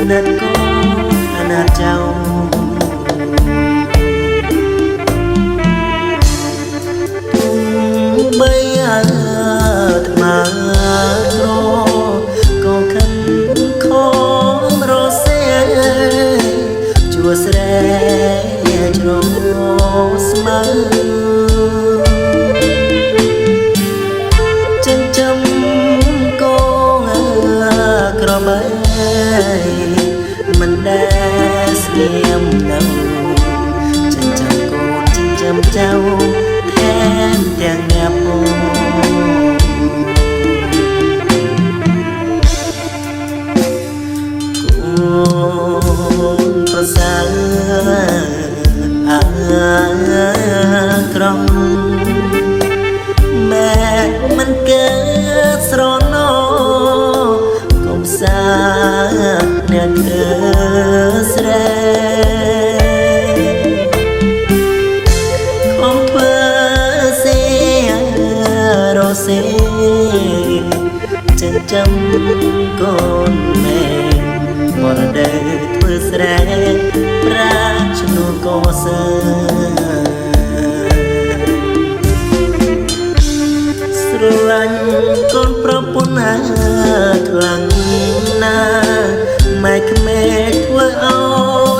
ណិតក៏អាណិតចៅបីអើថ្មក្រក៏ខិនខំរសេជួស្រែជ្រងស្មៅចិញ្ចឹមកូនក្របីមិនដែលស្ងៀមនៅចិញ្ចឹមកូនចិញ្ចឹមចៅថែមទាំងអ្នកពូប្រសើរក្រំម៉ែមិនកើតស្រណោកុំសាអ្នកស្រែខំធ្វើសេរសេចិញ្ចឹមកូនម៉ែបរដែធ្វើស្រែប្រាជ្នូក៏សើស្រឡាញ់កូនប្រពន្ធណាខ្លាំងណាម៉ែក្មេកធ្វើឲ្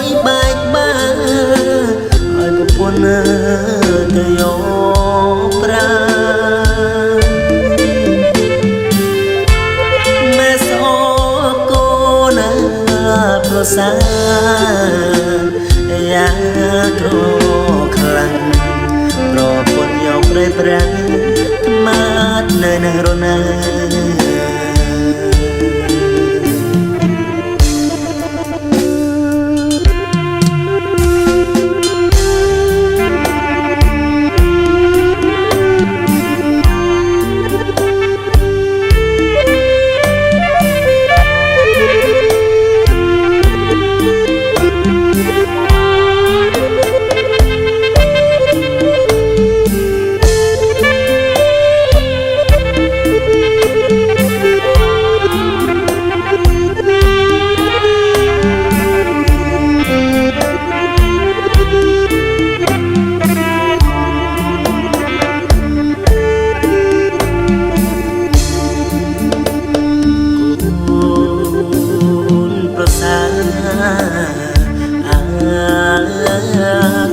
យបែកបាក់ឲ្យប្រពន្ធទៅយកប្រាម៉ែសអកូនប្រសាយ៉ាងក្រខ្លាំងប្រពន្ធយកប្រេប្រាំងថ្មាត់នៅនឹងរណា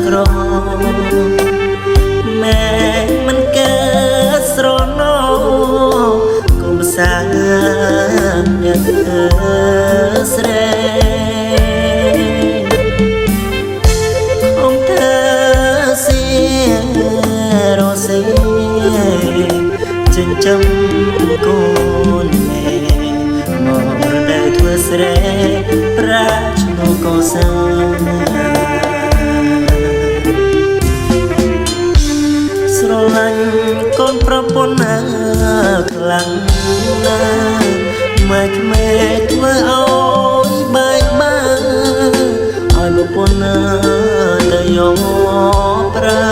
ក្រម៉ែមិនកើតស្រណោកុំសាអ្នកស្រែខំធ្វើសេរសេចិញ្ចឹមកូនម៉ែមករដូវធ្វើស្រែប្រាជ្នូក៏សើស្រឡាញ់កូនប្រពន្ធណាខ្លាំងណាម៉ែក្មេកធ្វើឲ្យបែកបាក់ឲ្យប្រពន្ធទៅយកប្រា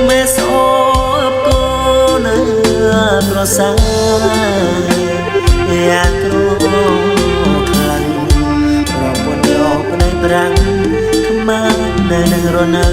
ម៉ែសអបកូនប្រសើរយ៉ាងក្រខ្លាំងប្រពន្ធយកប្តីប្រាំងនៅនឹងរនៅ